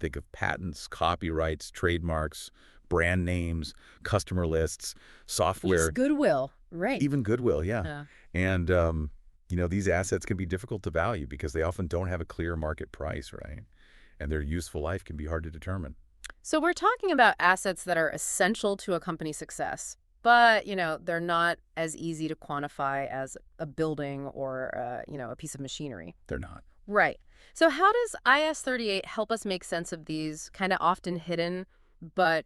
Think of patents, copyrights, trademarks, brand names, customer lists, software. Yes, goodwill, right. Even goodwill, yeah. And, these assets can be difficult to value because they often don't have a clear market price, right? And their useful life can be hard to determine. So we're talking about assets that are essential to a company's success, but, they're not as easy to quantify as a building or, a piece of machinery. They're not. Right. So how does IAS 38 help us make sense of these kind of often hidden but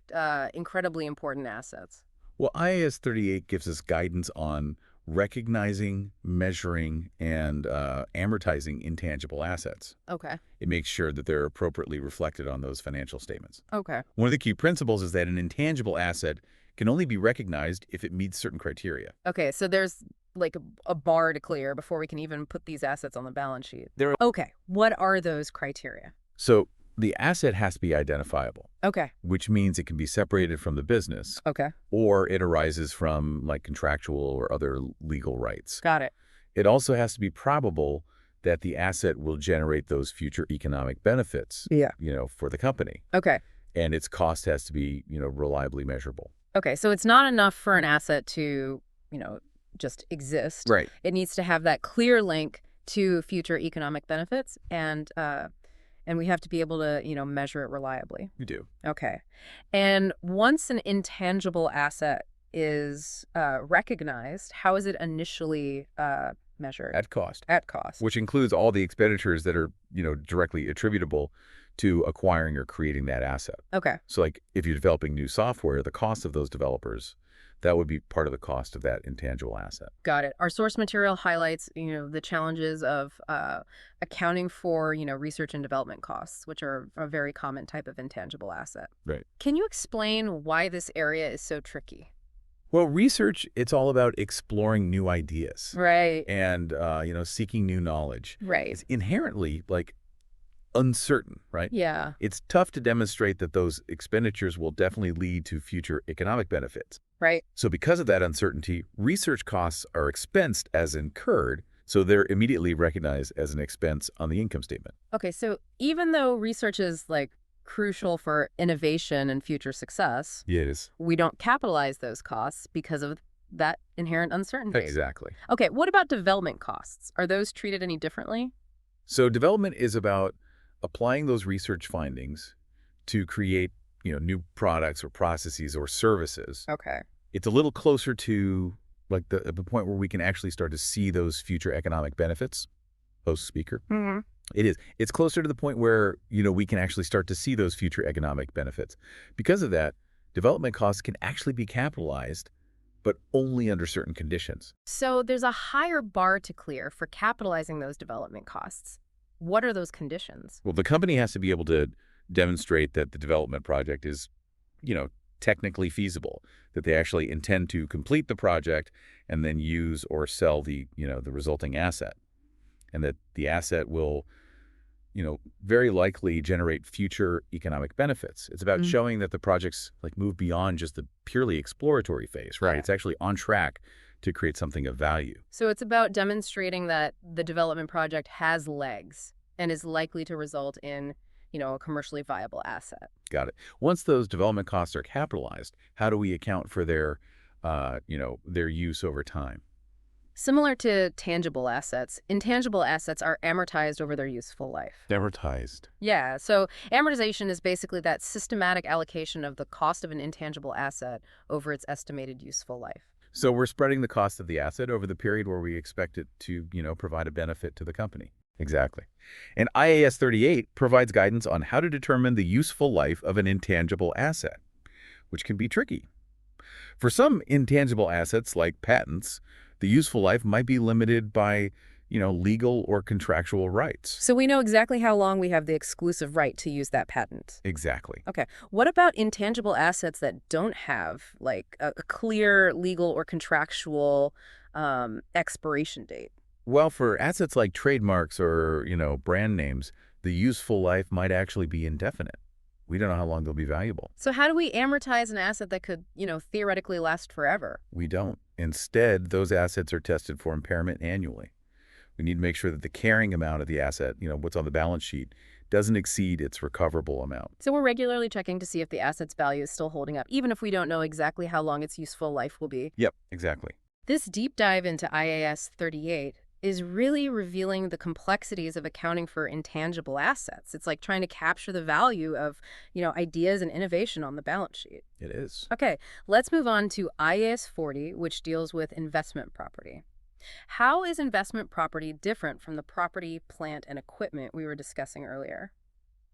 incredibly important assets? Well, IAS 38 gives us guidance on recognizing, measuring, and amortizing intangible assets. Okay. It makes sure that they're appropriately reflected on those financial statements. Okay. One of the key principles is that an intangible asset can only be recognized if it meets certain criteria. Okay, so there's a bar to clear before we can even put these assets on the balance sheet. Okay, what are those criteria? So the asset has to be identifiable. Okay. Which means it can be separated from the business. Okay. Or it arises from contractual or other legal rights. Got it. It also has to be probable that the asset will generate those future economic benefits. Yeah. For the company. Okay. And its cost has to be, reliably measurable. Okay, so it's not enough for an asset to, just exist. Right. It needs to have that clear link to future economic benefits, and we have to be able to, measure it reliably. You do. Okay. And once an intangible asset is recognized, how is it initially measured? At cost. At cost. Which includes all the expenditures that are, directly attributable to acquiring or creating that asset. Okay. So if you're developing new software, the cost of those developers, that would be part of the cost of that intangible asset. Got it. Our source material highlights, the challenges of accounting for, research and development costs, which are a very common type of intangible asset. Right. Can you explain why this area is so tricky? Well, research, it's all about exploring new ideas. Right. And, seeking new knowledge. Right. It's inherently, uncertain, right? Yeah, It's tough to demonstrate that those expenditures will definitely lead to future economic benefits. right. So because of that uncertainty, research costs are expensed as incurred, so they're immediately recognized as an expense on the income statement. Okay, so even though research is like crucial for innovation and future success, Yeah, it is. we don't capitalize those costs because of that inherent uncertainty. Exactly. Okay, what about development costs? Are those treated any differently? So development is about applying those research findings to create, new products or processes or services. Okay. It's a little closer to like the point where we can actually start to see those future economic benefits, host speaker. Hmm. It is. It's closer to the point where, we can actually start to see those future economic benefits. Because of that, development costs can actually be capitalized, but only under certain conditions. So there's a higher bar to clear for capitalizing those development costs. What are those conditions? Well, the company has to be able to demonstrate that the development project is, technically feasible, that they actually intend to complete the project and then use or sell the resulting asset, and that the asset will, very likely generate future economic benefits. It's about Mm. showing that the project's like move beyond just the purely exploratory phase, right? Yeah. It's actually on track to create something of value. So it's about demonstrating that the development project has legs and is likely to result in, a commercially viable asset. Got it. Once those development costs are capitalized, how do we account for their use over time? Similar to tangible assets, intangible assets are amortized over their useful life. Amortized. Yeah, so amortization is basically that systematic allocation of the cost of an intangible asset over its estimated useful life. So we're spreading the cost of the asset over the period where we expect it to, provide a benefit to the company. Exactly. And IAS 38 provides guidance on how to determine the useful life of an intangible asset, which can be tricky. For some intangible assets like patents, the useful life might be limited by, legal or contractual rights. So we know exactly how long we have the exclusive right to use that patent. Exactly. Okay, what about intangible assets that don't have like a clear legal or contractual expiration date? Well, for assets like trademarks or, brand names, the useful life might actually be indefinite. We don't know how long they'll be valuable. So how do we amortize an asset that could, theoretically last forever? We don't. Instead, those assets are tested for impairment annually. We need to make sure that the carrying amount of the asset, what's on the balance sheet, doesn't exceed its recoverable amount. So we're regularly checking to see if the asset's value is still holding up, even if we don't know exactly how long its useful life will be. Yep, exactly. This deep dive into IAS 38 is really revealing the complexities of accounting for intangible assets. It's like trying to capture the value of, ideas and innovation on the balance sheet. It is. Okay, let's move on to IAS 40, which deals with investment property. How is investment property different from the property, plant, and equipment we were discussing earlier?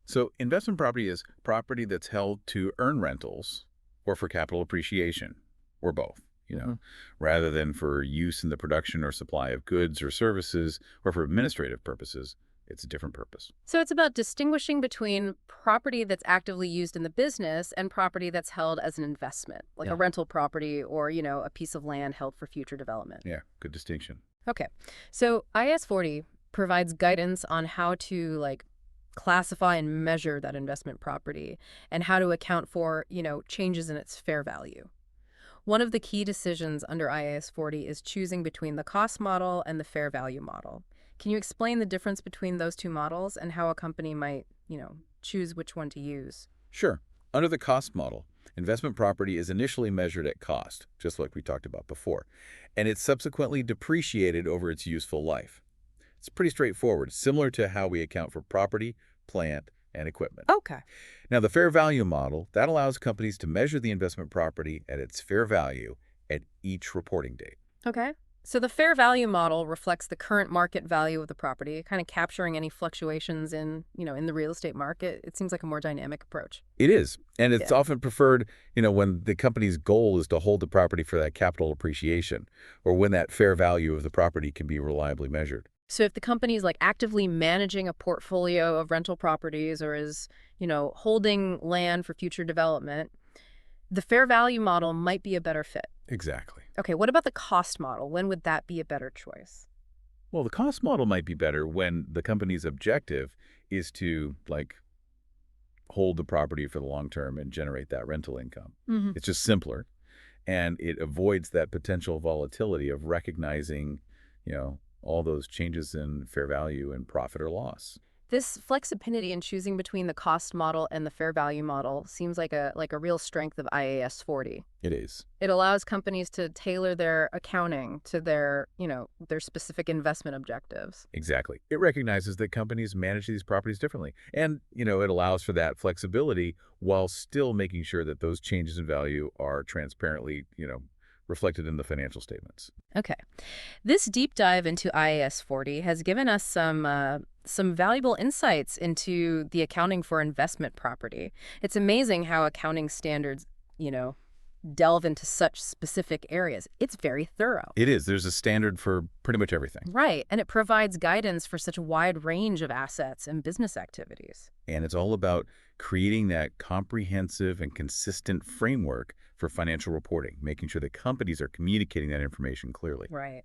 So investment property is property that's held to earn rentals or for capital appreciation, or both, rather than for use in the production or supply of goods or services or for administrative purposes. It's a different purpose. So it's about distinguishing between property that's actively used in the business and property that's held as an investment, like Yeah. a rental property or, a piece of land held for future development. Yeah, good distinction. Okay. So IS 40 provides guidance on how to classify and measure that investment property and how to account for, changes in its fair value. One of the key decisions under IAS 40 is choosing between the cost model and the fair value model. Can you explain the difference between those two models and how a company might, choose which one to use? Sure. Under the cost model, investment property is initially measured at cost, just like we talked about before, and it's subsequently depreciated over its useful life. It's pretty straightforward, similar to how we account for property, plant, and equipment. Okay. Now, the fair value model, that allows companies to measure the investment property at its fair value at each reporting date. Okay. So the fair value model reflects the current market value of the property, kind of capturing any fluctuations in the real estate market. It seems like a more dynamic approach. It is, and it's Yeah. often preferred, when the company's goal is to hold the property for that capital appreciation, or when that fair value of the property can be reliably measured. So if the company is actively managing a portfolio of rental properties or is, holding land for future development, the fair value model might be a better fit. Exactly. Okay, what about the cost model? When would that be a better choice? Well, the cost model might be better when the company's objective is to, like, hold the property for the long term and generate that rental income. It's just simpler, and it avoids that potential volatility of recognizing, all those changes in fair value and profit or loss. This flexibility in choosing between the cost model and the fair value model seems like a real strength of IAS 40. It is. It allows companies to tailor their accounting to their specific investment objectives. Exactly. It recognizes that companies manage these properties differently. And, it allows for that flexibility while still making sure that those changes in value are transparently, reflected in the financial statements. Okay. This deep dive into IAS 40 has given us some valuable insights into the accounting for investment property. It's amazing how accounting standards, delve into such specific areas. It's very thorough. It is. There's a standard for pretty much everything. Right. And it provides guidance for such a wide range of assets and business activities. And it's all about creating that comprehensive and consistent framework for financial reporting, making sure that companies are communicating that information clearly. Right.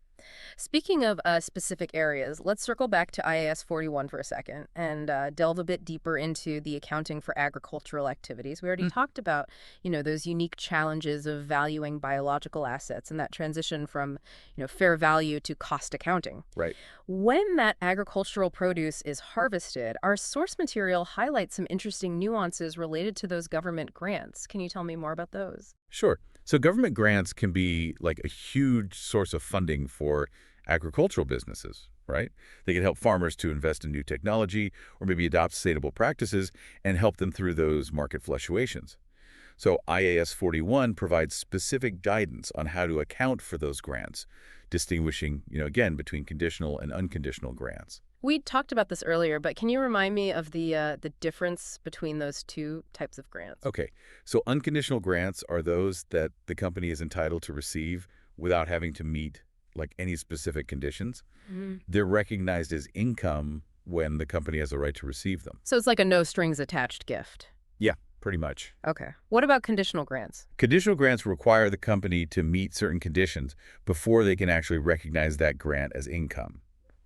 Speaking of specific areas, let's circle back to IAS 41 for a second and delve a bit deeper into the accounting for agricultural activities. We already talked about, those unique challenges of valuing biological assets and that transition from, fair value to cost accounting. Right. When that agricultural produce is harvested, our source material highlights some interesting nuances related to those government grants. Can you tell me more about those? Sure. So government grants can be like a huge source of funding for agricultural businesses, right? They can help farmers to invest in new technology or maybe adopt sustainable practices and help them through those market fluctuations. So IAS 41 provides specific guidance on how to account for those grants, distinguishing, again, between conditional and unconditional grants. We talked about this earlier, but can you remind me of the difference between those two types of grants? Okay, so unconditional grants are those that the company is entitled to receive without having to meet any specific conditions. They're recognized as income when the company has a right to receive them. So it's like a no strings attached gift. Yeah, pretty much. Okay. What about conditional grants? Conditional grants require the company to meet certain conditions before they can actually recognize that grant as income.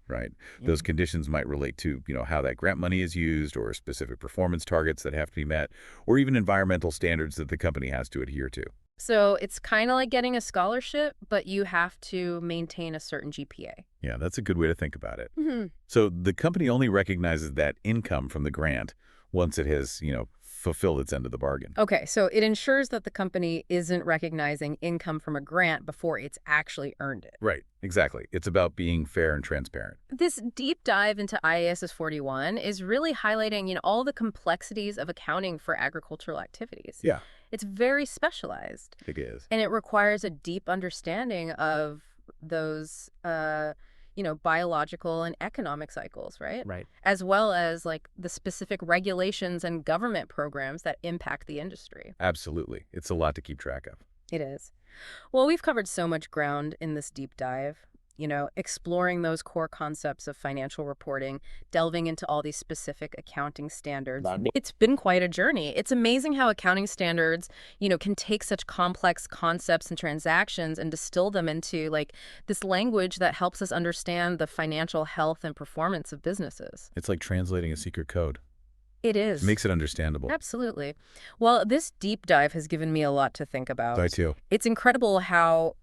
Right. Those conditions might relate to, how that grant money is used or specific performance targets that have to be met or even environmental standards that the company has to adhere to. So it's kind of like getting a scholarship, but you have to maintain a certain GPA. Yeah, that's a good way to think about it. So the company only recognizes that income from the grant once it has, fulfilled its end of the bargain. Okay, so it ensures that the company isn't recognizing income from a grant before it's actually earned it. Right, exactly. It's about being fair and transparent. This deep dive into IAS 41 is really highlighting, all the complexities of accounting for agricultural activities. Yeah. It's very specialized. It is. And it requires a deep understanding of those biological and economic cycles, right? Right. As well as the specific regulations and government programs that impact the industry. Absolutely. It's a lot to keep track of. It is. Well, we've covered so much ground in this deep dive, exploring those core concepts of financial reporting, delving into all these specific accounting standards. It's been quite a journey. It's amazing how accounting standards, can take such complex concepts and transactions and distill them into this language that helps us understand the financial health and performance of businesses. It's like translating a secret code. It is. It makes it understandable. Absolutely. Well, this deep dive has given me a lot to think about. I too. It's incredible how,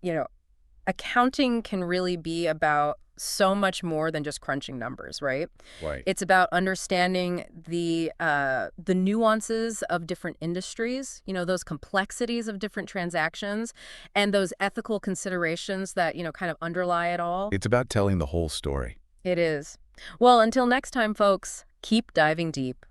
accounting can really be about so much more than just crunching numbers, right? Right. It's about understanding the nuances of different industries, those complexities of different transactions, and those ethical considerations that, kind of underlie it all. It's about telling the whole story. It is. Well, until next time, folks, keep diving deep.